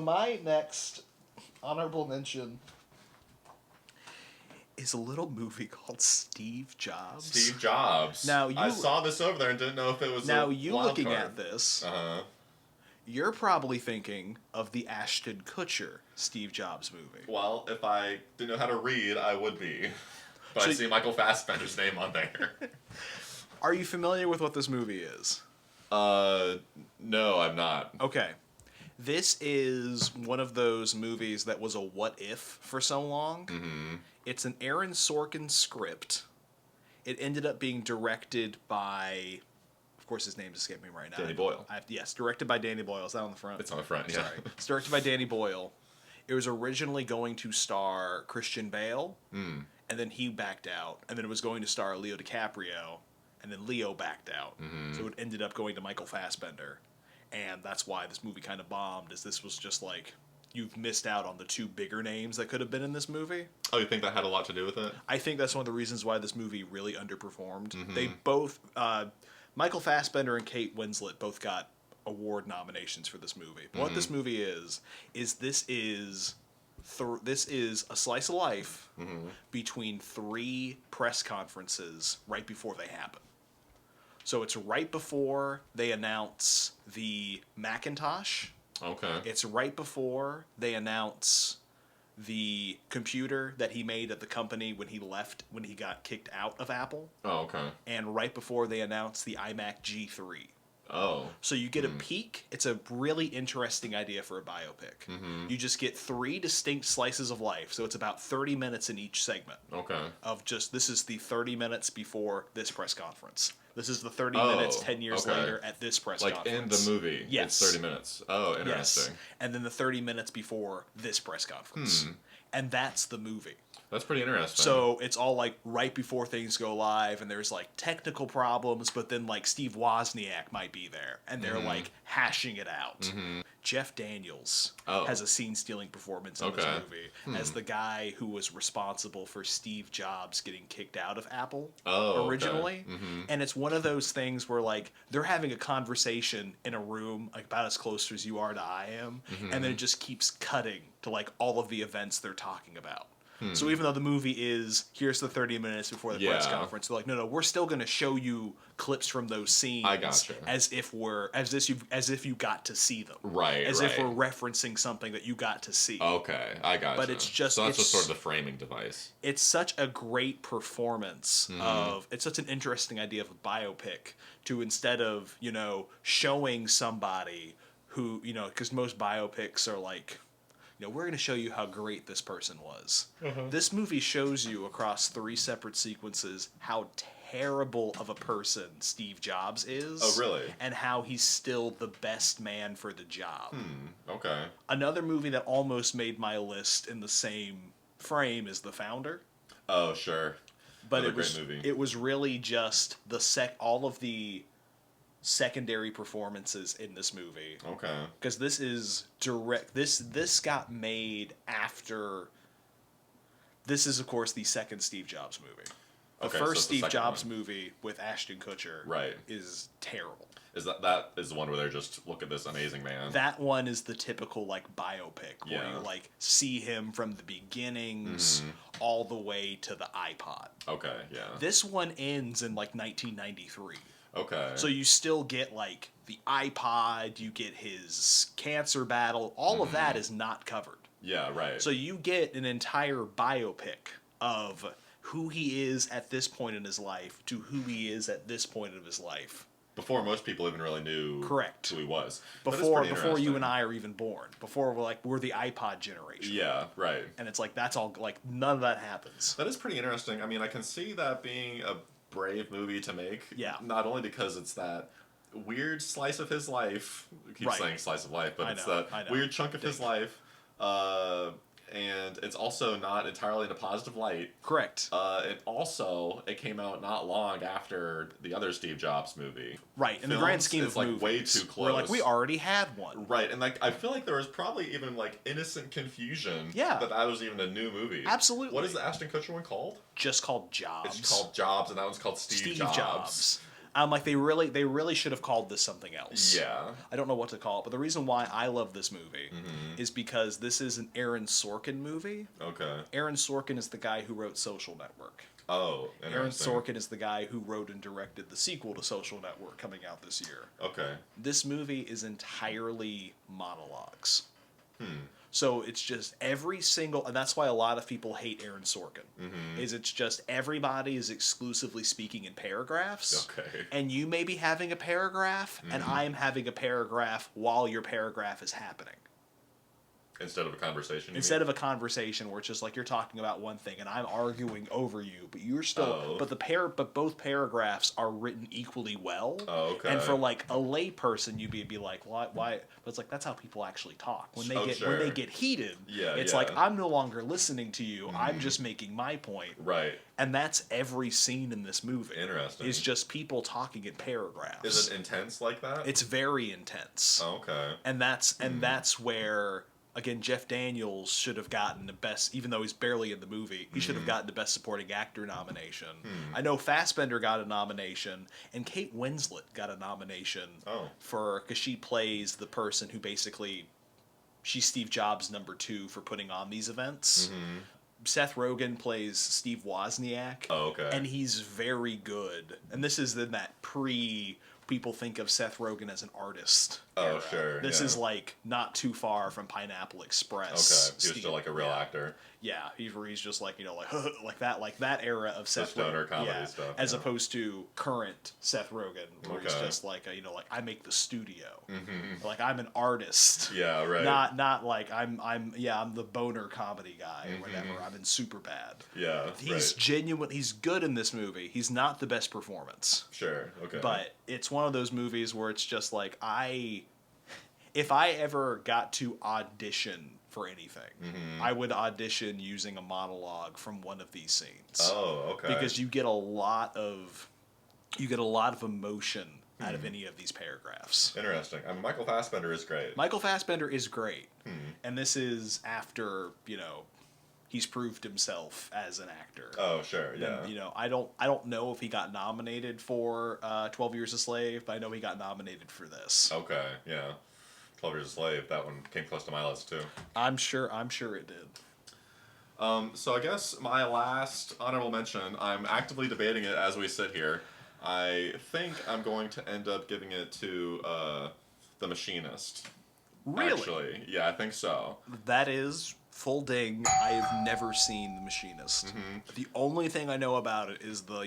my next honorable mention is a little movie called Steve Jobs. Steve Jobs. Now I saw this over there and didn't know if it was now a you wild looking card. at this. Uh-huh. You're probably thinking of the Ashton Kutcher Steve Jobs movie. Well, if I didn't know how to read, I would be. But So I see Michael Fassbender's name on there. Are you familiar with what this movie is? No, I'm not. Okay. This is one of those movies that was a what if for so long. Mm-hmm. It's an Aaron Sorkin script. It ended up being directed by, of course, his name's escaping me right now. Danny Boyle. Yes, directed by Danny Boyle. Is that on the front? It's on the front, yeah. Sorry. It's directed by Danny Boyle. It was originally going to star Christian Bale, and then he backed out. And then it was going to star Leo DiCaprio, and then Leo backed out. Mm-hmm. So it ended up going to Michael Fassbender. And that's why this movie kind of bombed, is this was just like, you've missed out on the two bigger names that could have been in this movie. Oh, you think that had a lot to do with it? I think that's one of the reasons why this movie really underperformed. Mm-hmm. They both, Michael Fassbender and Kate Winslet both got award nominations for this movie. But what this movie is this is a slice of life between 3 press conferences right before they happen. So it's right before they announce the Macintosh. Okay. It's right before they announce the computer that he made at the company when he got kicked out of Apple. Oh, okay. And right before they announce the iMac G3. Oh. So you get a peek. It's a really interesting idea for a biopic. Mm-hmm. You just get 3 distinct slices of life. So it's about 30 minutes in each segment. Okay. Of just, this is the 30 minutes before this press conference. This is the 30 minutes 10 years later at this press conference. Like in the movie, yes. It's 30 minutes. Oh, interesting. Yes. And then the 30 minutes before this press conference. And that's the movie. That's pretty interesting. So it's all like right before things go live, and there's like technical problems, but then like Steve Wozniak might be there, and they're like hashing it out. Jeff Daniels has a scene-stealing performance in this movie as the guy who was responsible for Steve Jobs getting kicked out of Apple originally. And it's one of those things where like they're having a conversation in a room like about as close as you are to I am, and then it just keeps cutting to like all of the events they're talking about. So even though the movie is, here's the 30 minutes before the press conference, they're like, no, we're still going to show you clips from those scenes as if you got to see them. Right, As if we're referencing something that you got to see. Okay, I got you. But it's just... So that's just sort of the framing device. It's such a great performance of... It's such an interesting idea of a biopic to, instead of, showing somebody who, because most biopics are like... we're going to show you how great this person was. This movie shows you across 3 separate sequences how terrible of a person Steve Jobs is. Oh, really? And how he's still the best man for the job. Okay. Another movie that almost made my list in the same frame is The Founder. Oh, sure. But Another great movie. It was really just all of the secondary performances in this movie. Okay. Because this is direct. This got made after. This is, of course, the second Steve Jobs movie. The first Steve Jobs movie with Ashton Kutcher is terrible. Is that is the one where they're just, look at this amazing man? That one is the typical like biopic where you like see him from the beginnings all the way to the iPod. Okay, yeah. This one ends in like 1993. Okay. So you still get like the iPod, you get his cancer battle, all of that is not covered. Yeah, right. So you get an entire biopic of who he is at this point in his life to who he is at this point of his life. Before most people even really knew who he was. Before you and I are even born. Before we're the iPod generation. Yeah, right. And it's like that's all like none of that happens. That is pretty interesting. I mean, I can see that being a brave movie to make. Yeah. Not only because it's that weird slice of his life. I keep saying slice of life, but it's that weird chunk of his life. And it's also not entirely in a positive light. Correct. It came out not long after the other Steve Jobs movie. Right. In the grand scheme of movies, way too close. We're like, we already had one. Right. And like, I feel like there was probably even like innocent confusion. Yeah. That was even a new movie. Absolutely. What is the Ashton Kutcher one called? Just called Jobs. It's called Jobs, and that one's called Steve Jobs. I'm like, they really should have called this something else. Yeah. I don't know what to call it, but the reason why I love this movie is because this is an Aaron Sorkin movie. Okay. Aaron Sorkin is the guy who wrote Social Network. Oh, interesting. Aaron Sorkin is the guy who wrote and directed the sequel to Social Network coming out this year. Okay. This movie is entirely monologues. So it's just every single, and that's why a lot of people hate Aaron Sorkin. Is it's just everybody is exclusively speaking in paragraphs. Okay. And you may be having a paragraph, and I am having a paragraph while your paragraph is happening. Instead of a conversation? Instead of a conversation where it's just like you're talking about one thing and I'm arguing over you, but you're still but both paragraphs are written equally well. Oh, okay. And for like a lay person, you'd be like, why? But it's like that's how people actually talk when they get heated. Yeah, it's like I'm no longer listening to you. I'm just making my point. Right. And that's every scene in this movie. Interesting. It's just people talking in paragraphs. Is it intense like that? It's very intense. Oh, okay. And that's where. Again, Jeff Daniels should have gotten the best, even though he's barely in the movie, he should have gotten the Best Supporting Actor nomination. I know Fassbender got a nomination, and Kate Winslet got a nomination because she plays the person who basically, she's Steve Jobs' number 2 for putting on these events. Seth Rogen plays Steve Wozniak. Oh, okay. And he's very good. And this is in that people think of Seth Rogen as an artist. Oh, sure. This is like not too far from Pineapple Express. Okay, he was still like a real actor. Yeah, he's just like like that era of Seth Rogen comedy stuff, as opposed to current Seth Rogen, where he's just like like I make the studio, like I'm an artist. Yeah, right. Not like I'm the boner comedy guy or whatever. I'm in Superbad. Yeah, he's genuine. He's good in this movie. He's not the best performance. Sure. Okay. But it's one of those movies where it's just like if I ever got to audition for anything, I would audition using a monologue from one of these scenes. Oh, okay. Because you get a lot of emotion out of any of these paragraphs. Interesting. I mean, Michael Fassbender is great. And this is after he's proved himself as an actor. Oh, sure, yeah. And, I don't know if he got nominated for 12 Years a Slave, but I know he got nominated for this. Okay, yeah. 12 Years a Slave, that one came close to my list too. I'm sure it did. So I guess my last honorable mention, I'm actively debating it as we sit here. I think I'm going to end up giving it to The Machinist. Really? Actually, yeah, I think so. That is full ding. I have never seen The Machinist. The only thing I know about it is the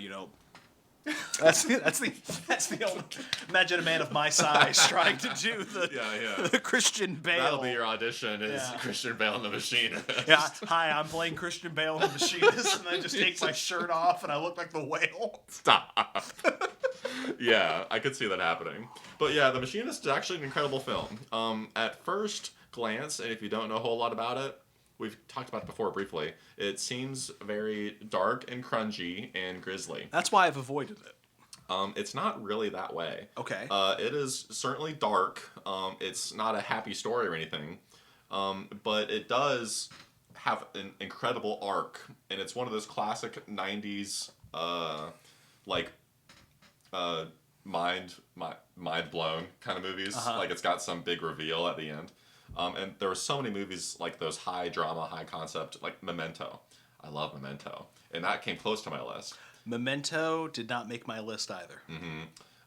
that's the only. Imagine a man of my size trying to do the Christian Bale. That'll be your audition. Is Christian Bale and The Machinist? Yeah. Hi, I'm playing Christian Bale and The Machinist, and I just take my shirt off and I look like the whale. Stop. Yeah, I could see that happening. But yeah, The Machinist is actually an incredible film. At first glance, and if you don't know a whole lot about it, we've talked about it before briefly. It seems very dark and grungy and grisly. That's why I've avoided it. It's not really that way. Okay. It is certainly dark. It's not a happy story or anything. But it does have an incredible arc. And it's one of those classic 90s, mind blown kind of movies. Like it's got some big reveal at the end. And there were so many movies like those high drama, high concept, like Memento. I love Memento. And that came close to my list. Memento did not make my list either.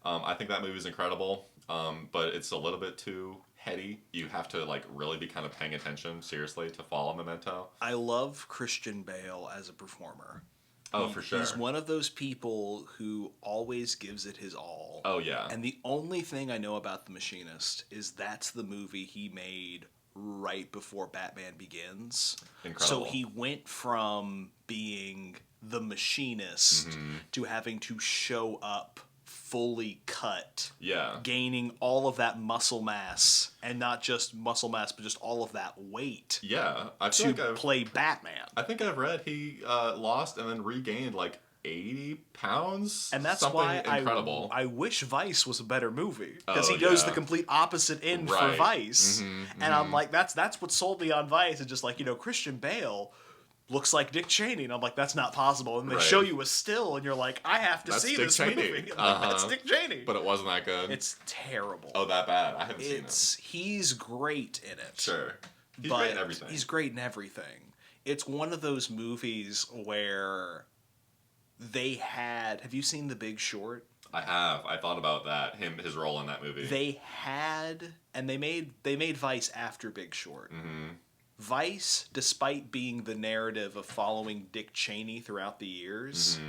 I think that movie is incredible, but it's a little bit too heady. You have to really be kind of paying attention seriously to follow Memento. I love Christian Bale as a performer. Oh, for sure. He's one of those people who always gives it his all. Oh, yeah. And the only thing I know about The Machinist is that's the movie he made right before Batman Begins. Incredible. So he went from being the Machinist to having to show up fully cut. Yeah. Gaining all of that muscle mass, and not just muscle mass, but just all of that weight. Yeah. To play Batman. I think I've read he lost and then regained 80 pounds. And that's something why incredible. I wish Vice was a better movie. Because he goes the complete opposite end for Vice. And I'm like, that's what sold me on Vice. It's just Christian Bale, looks like Dick Cheney. And I'm like, that's not possible. And they Right. show you a still, and you're like, I have to see Dick this Cheney. movie. Like, that's Dick Cheney. But it wasn't that good. It's terrible. Oh, that bad? I haven't seen it. He's great in it. Sure. He's great in everything. He's great in everything. It's one of those movies where they had... Have you seen The Big Short? I have. I thought about that. His role in that movie. They had... And they made Vice after Big Short. Mm-hmm. Vice, despite being the narrative of following Dick Cheney throughout the years,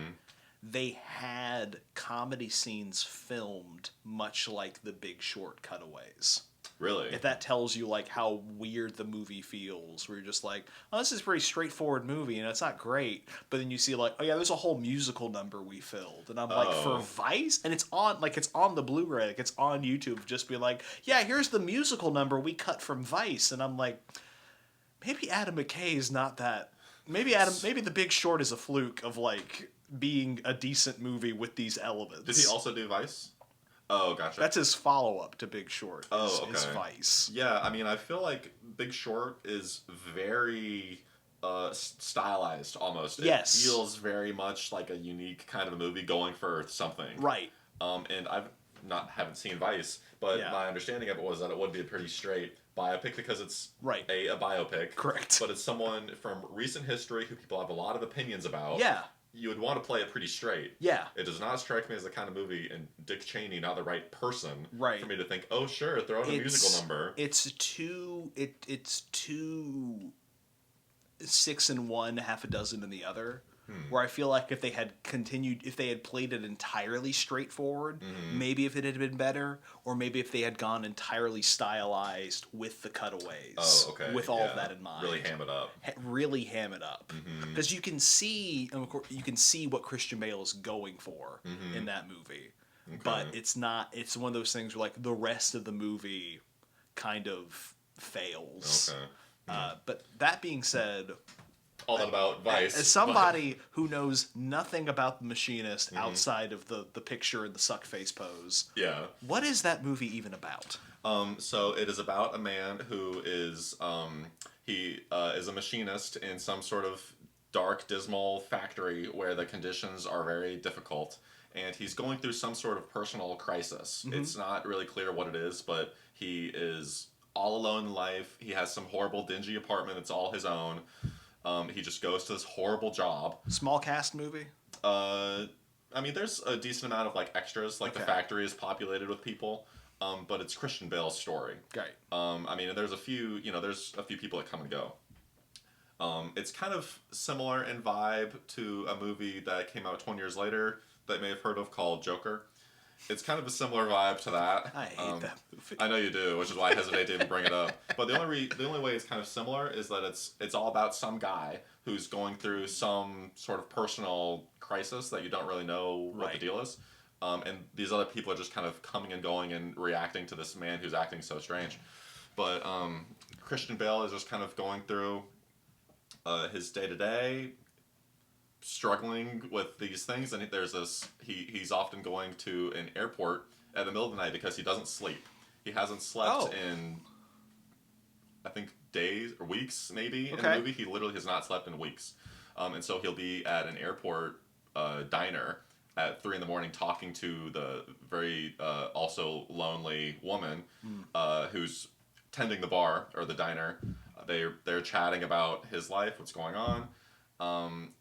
they had comedy scenes filmed much like The Big Short cutaways. Really? If that tells you like how weird the movie feels, where you're just like, oh, this is a pretty straightforward movie, and it's not great. But then you see like, oh yeah, there's a whole musical number we filled, and I'm like, for Vice, and it's on the Blu-ray, like it's on YouTube, just be like, yeah, here's the musical number we cut from Vice, and I'm like, maybe Adam McKay is not that. Maybe The Big Short is a fluke of like being a decent movie with these elements. Did he also do Vice? Oh, gotcha. That's his follow-up to Big Short. Is Vice. Yeah, I mean, I feel like Big Short is very stylized, almost. Yes. It feels very much like a unique kind of a movie going for something. Right. And haven't seen Vice, but my understanding of it was that it would be a pretty straight biopic because it's a biopic. Correct. But it's someone from recent history who people have a lot of opinions about. Yeah. You would want to play it pretty straight. Yeah. It does not strike me as the kind of movie, and Dick Cheney not the right person for me to think, oh sure, throw in a musical number. It's too 6 in one, half a dozen in the other. Where I feel like if they had played it entirely straightforward, maybe if it had been better, or maybe if they had gone entirely stylized with the cutaways, with all of that in mind, really ham it up, because you can see what Christian Bale is going for in that movie, but it's not. It's one of those things where like the rest of the movie kind of fails. But that being said. All that about Vice. As somebody who knows nothing about The Machinist outside of the picture and the suck face pose, what is that movie even about? So it is about a man who is is a machinist in some sort of dark, dismal factory where the conditions are very difficult, and he's going through some sort of personal crisis. It's not really clear what it is, but he is all alone in life. He has some horrible, dingy apartment. It's all his own. He just goes to this horrible job. Small cast movie? I mean, there's a decent amount of like extras. Like the factory is populated with people, but it's Christian Bale's story. Right. I mean, there's a few people that come and go. It's kind of similar in vibe to a movie that came out 20 years later that you may have heard of called Joker. It's kind of a similar vibe to that. I hate that movie. I know you do, which is why I hesitate to even bring it up. But the only way it's kind of similar is that it's all about some guy who's going through some sort of personal crisis that you don't really know what the deal is. And these other people are just kind of coming and going and reacting to this man who's acting so strange. But Christian Bale is just kind of going through his day-to-day, struggling with these things, and there's this he's often going to an airport at the middle of the night because he doesn't sleep. He hasn't slept in I think days or weeks maybe in the movie. He literally has not slept in weeks, and so he'll be at an airport diner at 3 a.m. talking to the very also lonely woman who's tending the bar or the diner. They're chatting about his life, what's going on.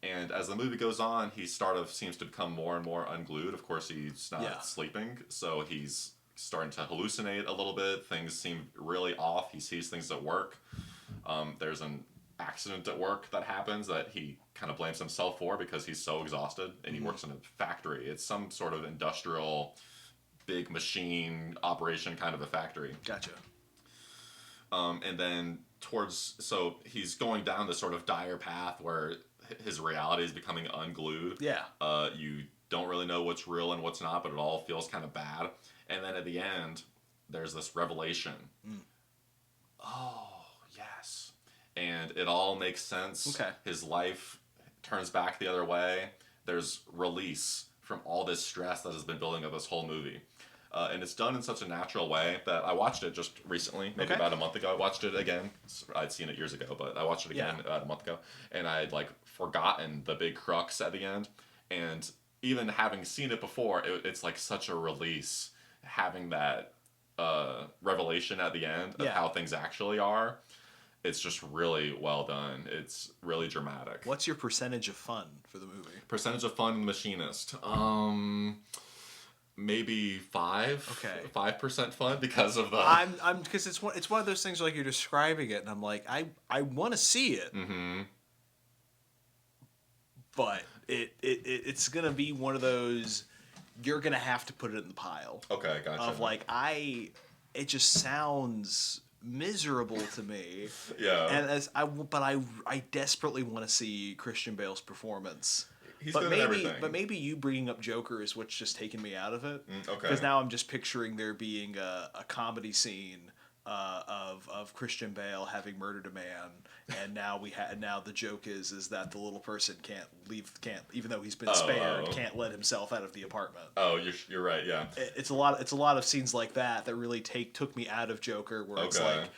And as the movie goes on, he seems to become more and more unglued. Of course, he's not sleeping, so he's starting to hallucinate a little bit. Things seem really off. He sees things at work. There's an accident at work that happens that he kind of blames himself for because he's so exhausted, and he works in a factory. It's some sort of industrial, big machine operation kind of a factory. Gotcha. And then so he's going down this sort of dire path where his reality is becoming unglued. Yeah. You don't really know what's real and what's not, but it all feels kind of bad. And then at the end, there's this revelation. Oh, yes. And it all makes sense. Okay. His life turns back the other way. There's release from all this stress that has been building up this whole movie. and it's done in such a natural way that I watched it just recently, maybe about a month ago. I watched it again. I'd seen it years ago, but I watched it again about a month ago, and I had like forgotten the big crux at the end, and even having seen it before, it's like such a release having that revelation at the end of how things actually are. It's just really well done. It's really dramatic. What's your percentage of fun for the movie? Percentage of fun in The Machinist. Maybe 5. Okay. 5% fun because of the. I'm because it's one of those things like you're describing it, and I'm like I want to see it. Mm-hmm. But it's gonna be one of those. You're gonna have to put it in the pile. Okay, gotcha. Of like it just sounds miserable to me. Yeah. And I desperately want to see Christian Bale's performance. He's good at everything. But maybe you bringing up Joker is what's just taken me out of it. Okay. Because now I'm just picturing there being a comedy scene of Christian Bale having murdered a man, and now the joke is that the little person can't even though he's been spared, can't let himself out of the apartment. Oh, you're right. Yeah. It's a lot of scenes like that really took me out of Joker, where it's like,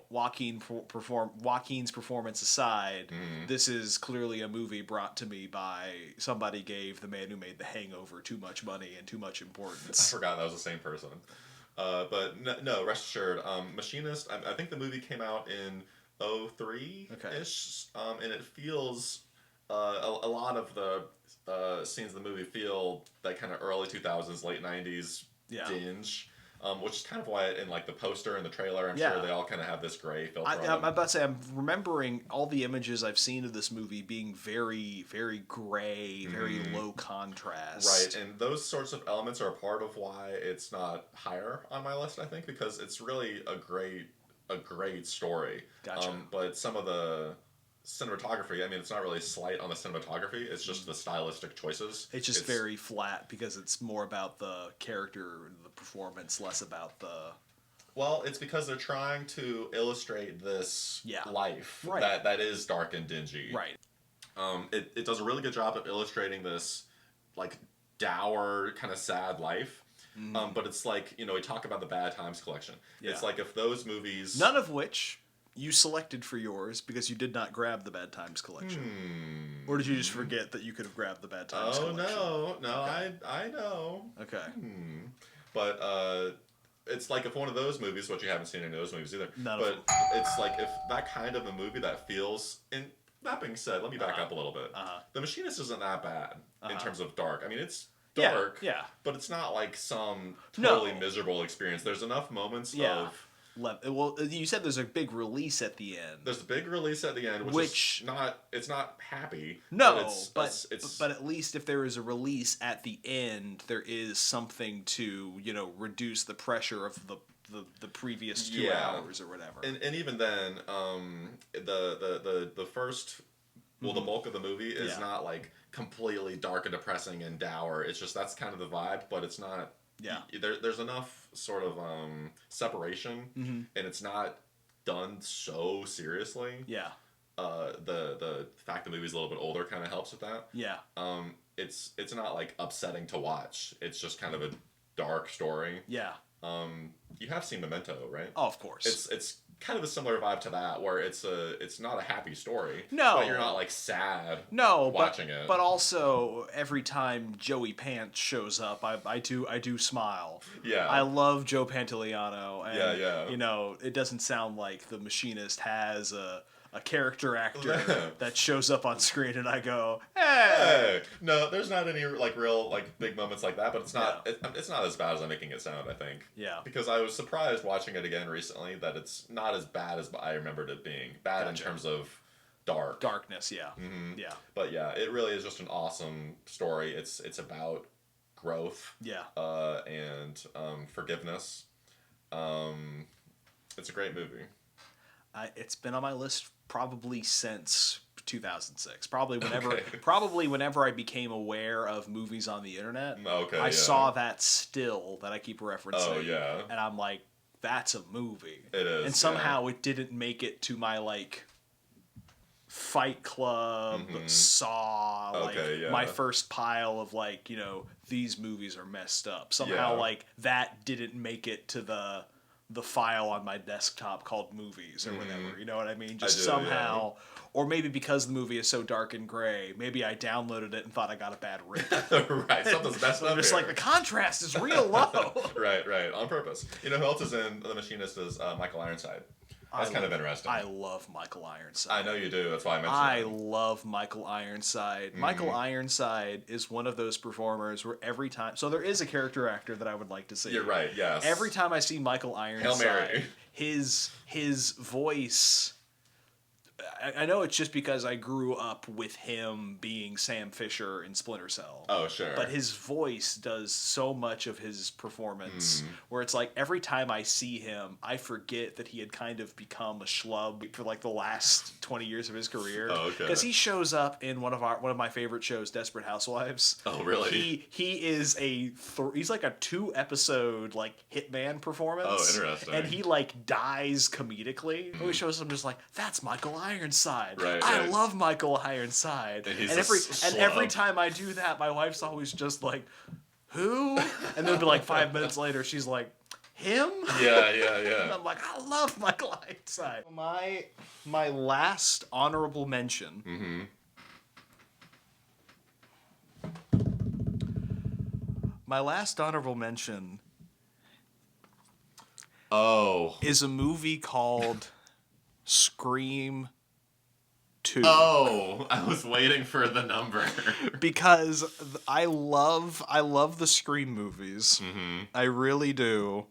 Joaquin's performance aside, this is clearly a movie brought to me by somebody gave the man who made The Hangover too much money and too much importance. I forgot that was the same person. But no, rest assured, Machinist, I think the movie came out in 2003-ish, and it feels, a lot of the scenes in the movie feel that kind of early 2000s, late 90s dinge. Which is kind of why in like the poster and the trailer, I'm sure they all kind of have this gray filter on them. I'm about to say, I'm remembering all the images I've seen of this movie being very, very gray, very low contrast. Right, and those sorts of elements are a part of why it's not higher on my list, I think, because it's really a great story. Gotcha. But some of the cinematography, I mean, it's not really slight on the cinematography, it's just the stylistic choices. It's just very flat because it's more about the character, the performance, less about the... Well, it's because they're trying to illustrate this life that is dark and dingy. Right. It does a really good job of illustrating this, like, dour, kind of sad life. But it's like, we talk about the Bad Times collection. Yeah. It's like if those movies... None of which... you selected for yours because you did not grab the Bad Times collection. Or did you just forget that you could have grabbed the Bad Times collection? Oh, no. Okay. I know. Okay. But it's like if one of those movies, which you haven't seen any of those movies either, it's like if that kind of a movie that feels... And that being said, let me back up a little bit. The Machinist isn't that bad in terms of dark. I mean, it's dark, but it's not like some totally miserable experience. There's enough moments of... Well, you said there's a big release at the end. There's a big release at the end, which is it's not happy. No, but at least if there is a release at the end, there is something to, reduce the pressure of the previous 2 hours or whatever. And even then, the first, the bulk of the movie is not like completely dark and depressing and dour. It's just that's kind of the vibe, but it's not. Yeah, there's enough sort of separation, and it's not done so seriously. Yeah, the fact the movie's a little bit older kind of helps with that. Yeah, it's not like upsetting to watch. It's just kind of a dark story. Yeah. You have seen Memento, right? Oh, of course. It's kind of a similar vibe to that, where it's not a happy story. No, but you're not like sad. Watching it. But also every time Joey Pants shows up, I do smile. Yeah, I love Joe Pantoliano. And, it doesn't sound like The Machinist has a character actor that shows up on screen, and I go, hey. No, there's not any like real like big moments like that, but it's not it's not as bad as I'm making it sound, I think. Yeah. Because I was surprised watching it again recently that it's not as bad as I remembered it being. Bad in terms of darkness. Yeah. Yeah. But yeah, it really is just an awesome story. It's about growth. Yeah. And forgiveness. It's a great movie. It's been on my list probably since 2006. Probably whenever I became aware of movies on the internet. I saw that still that I keep referencing. Oh yeah. And I'm like, that's a movie. It is. And somehow it didn't make it to my like Fight Club, Saw, Okay, yeah. my first pile of these movies are messed up. Somehow that didn't make it to the file on my desktop called movies or whatever. You know what I mean? Just somehow, or maybe because the movie is so dark and gray, maybe I downloaded it and thought I got a bad rip. Right, something's messed up just here. the contrast is real low. Right, on purpose. You know who else is in The Machinist is Michael Ironside. That's kind of interesting. I love Michael Ironside. I know you do. That's why I mentioned I love Michael Ironside. Michael Ironside is one of those performers where every time... So there is a character actor that I would like to see. You're right, yes. Every time I see Michael Ironside, Hail Mary. his voice... I know it's just because I grew up with him being Sam Fisher in Splinter Cell. Oh, sure. But his voice does so much of his performance where it's every time I see him, I forget that he had kind of become a schlub for the last 20 years of his career. Oh, okay. Because he shows up in one of my favorite shows, Desperate Housewives. Oh, really? He is he's like a 2-episode hitman performance. Oh, interesting. And he dies comedically. He shows up just that's Michael Ironside. Right, I love Michael Ironside. And every time I do that, my wife's always just who? And then 5 minutes later, she's like, him? Yeah. And I'm like, I love Michael Ironside. My last honorable mention. My last honorable mention. Is a movie called Scream 2. Oh, I was waiting for the number. Because I love the Scream movies. I really do.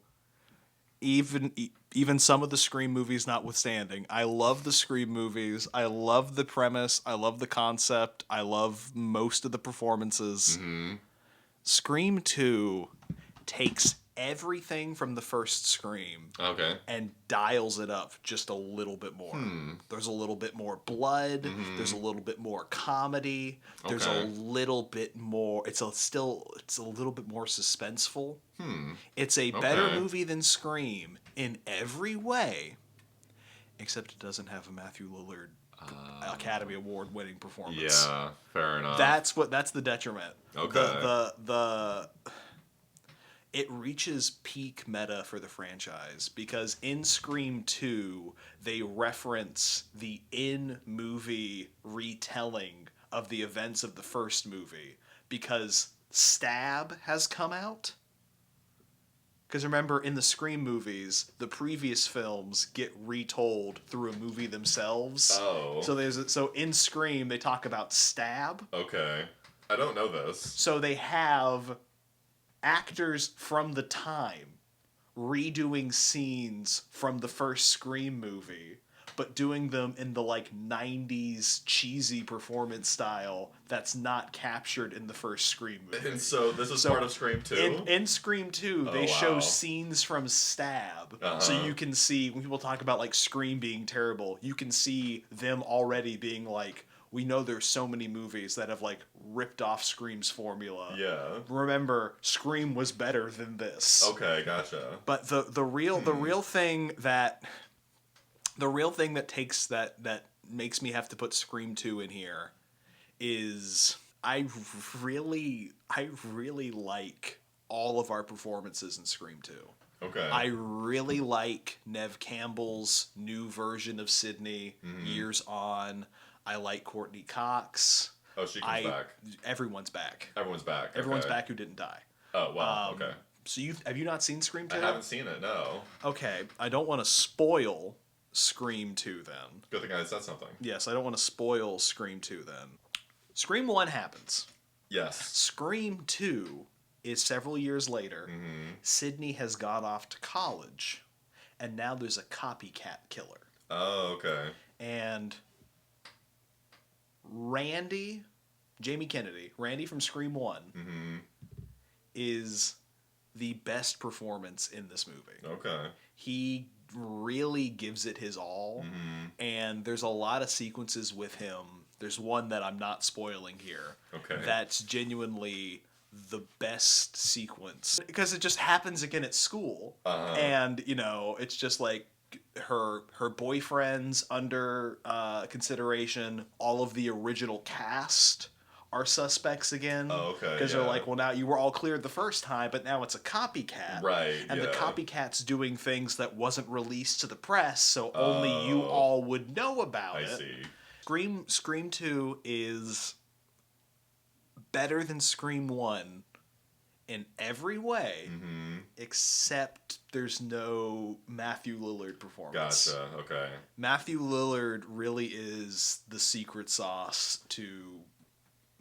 Even some of the Scream movies notwithstanding, I love the Scream movies. I love the premise. I love the concept. I love most of the performances. Scream 2 takes everything from the first Scream and dials it up just a little bit more. There's a little bit more blood. There's a little bit more comedy. There's a little bit more. It's a little bit more suspenseful. It's a better movie than Scream in every way, except it doesn't have a Matthew Lillard Academy Award winning performance. Yeah, fair enough. That's the detriment. Okay. It reaches peak meta for the franchise because in Scream 2, they reference the in-movie retelling of the events of the first movie because Stab has come out. Because remember, in the Scream movies, the previous films get retold through a movie themselves. Oh. So in Scream, they talk about Stab. Okay. I don't know this. So they have actors from the time redoing scenes from the first Scream movie, but doing them in the 90s cheesy performance style that's not captured in the first Scream movie. And so this is part of Scream 2? In Scream 2, they show scenes from Stab. So you can see, when people talk about Scream being terrible, you can see them already being we know there's so many movies that have ripped off Scream's formula. Yeah. Remember, Scream was better than this. Okay, gotcha. But the real thing that takes that makes me have to put Scream 2 in here is I really like all of our performances in Scream 2. Okay. I really like Neve Campbell's new version of Sydney, Years On. I like Courtney Cox. Oh, she comes back. Everyone's back. Everyone's back. Everyone's back who didn't die. Oh, wow. Okay. So have you not seen Scream 2? I haven't seen it, no. Okay. I don't want to spoil Scream 2 then. Good thing I said something. Yes, I don't want to spoil Scream 2 then. Scream 1 happens. Yes. Scream 2 is several years later. Sydney has gone off to college, and now there's a copycat killer. Oh, okay. And Jamie Kennedy, Randy from Scream 1, is the best performance in this movie. Okay. He really gives it his all, and there's a lot of sequences with him. There's one that I'm not spoiling here. Okay. That's genuinely the best sequence because it just happens again at school, and it's just her boyfriend's under consideration. All of the original cast are suspects again. Oh, okay. Because they're like, well, now you were all cleared the first time, but now it's a copycat. Right. And the copycat's doing things that wasn't released to the press, so only you all would know about it. I see. Scream 2 is better than Scream 1 in every way, except there's no Matthew Lillard performance. Gotcha. Okay. Matthew Lillard really is the secret sauce to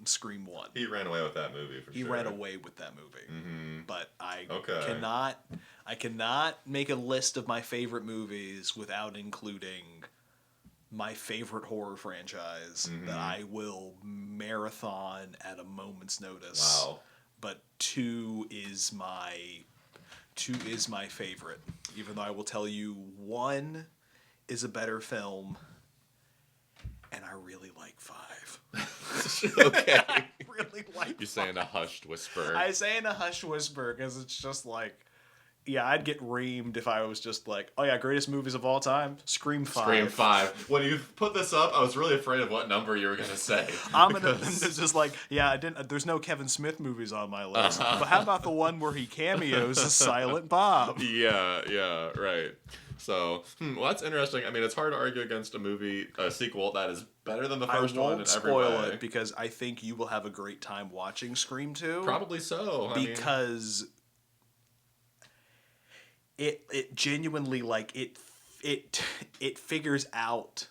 Scream 1. He ran away with that movie for sure. He ran away with that movie. But I cannot make a list of my favorite movies without including my favorite horror franchise that I will marathon at a moment's notice. Wow. But 2 is my favorite. Even though I will tell you 1 is a better film, and I really like 5. Okay. I really like. You're saying a hushed whisper. I say in a hushed whisper because it's just like, yeah, I'd get reamed if I was just like, oh yeah, greatest movies of all time, Scream 5. Scream 5. When you put this up, I was really afraid of what number you were gonna say. It's just like, yeah, I didn't. There's no Kevin Smith movies on my list. But how about the one where he cameos as Silent Bob? Yeah, right. So, well, that's interesting. I mean, it's hard to argue against a sequel that is better than the first one in every way. I won't spoil it because I think you will have a great time watching Scream 2. Probably so. Because it genuinely, like, it figures out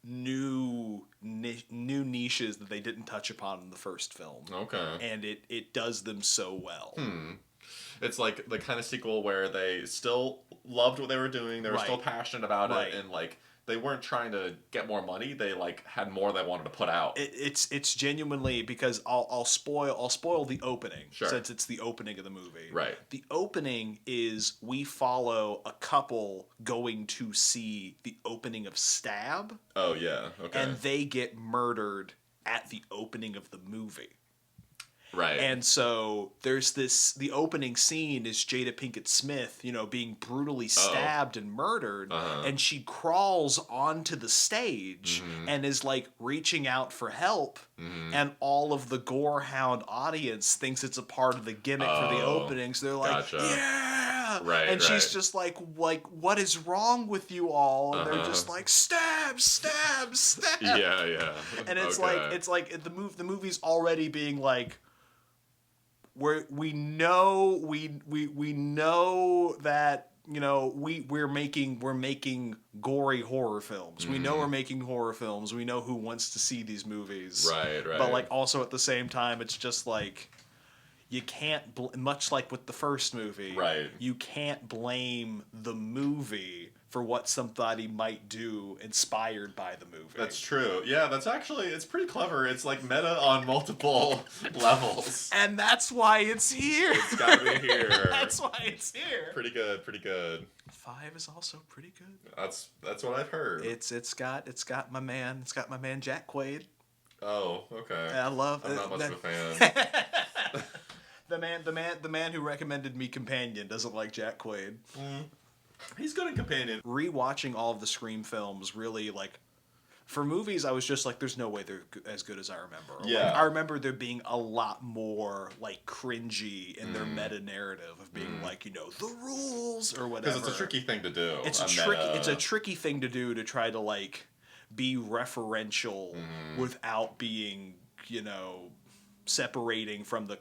new niches that they didn't touch upon in the first film. Okay. And it does them so well. It's like the kind of sequel where they still loved what they were doing. They were still passionate about it, and like they weren't trying to get more money. They like had more they wanted to put out. It's genuinely, because I'll spoil the opening, since it's the opening of the movie. Right. The opening is we follow a couple going to see the opening of Stab. Oh yeah. Okay. And they get murdered at the opening of the movie. Right. And so there's the opening scene is Jada Pinkett Smith, being brutally stabbed and murdered. And she crawls onto the stage and is like reaching out for help. And all of the Gorehound audience thinks it's a part of the gimmick for the opening. So they're like, yeah. Right. And she's just like, what is wrong with you all? And they're just like, stab, stab, stab. Yeah. And it's like the movie's already being like, we know that we're making gory horror films. We know we're making horror films. We know who wants to see these movies. Right. But like also at the same time, it's just like you can't much like with the first movie. Right. You can't blame the movie for what somebody might do inspired by the movie. That's true. Yeah, it's pretty clever. It's like meta on multiple levels. And that's why it's here. It's gotta be here. That's why it's here. Pretty good. 5 is also pretty good. That's what I've heard. It's got my man Jack Quaid. Oh, okay. I'm not much of a fan. The man who recommended me Companion doesn't like Jack Quaid. He's good in Companion. Rewatching all of the Scream films really, like, for movies, I was just like, there's no way they're as good as I remember. Yeah. Like, I remember there being a lot more, like, cringy in their meta-narrative of being like, the rules or whatever. Because it's a tricky thing to do. It's a tricky thing to do to try to, like, be referential without being, separating from the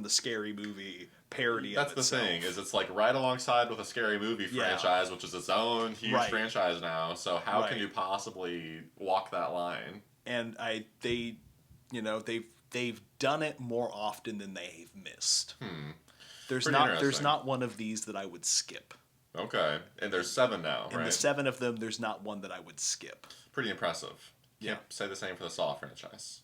scary movie parody. That's the thing, is it's like right alongside with a scary movie franchise, which is its own huge franchise now. So how can you possibly walk that line? And they've done it more often than they've missed. There's not one of these that I would skip. Okay, and there's 7 now, right? And the 7 of them, there's not one that I would skip. Pretty impressive. Can't say the same for the Saw franchise.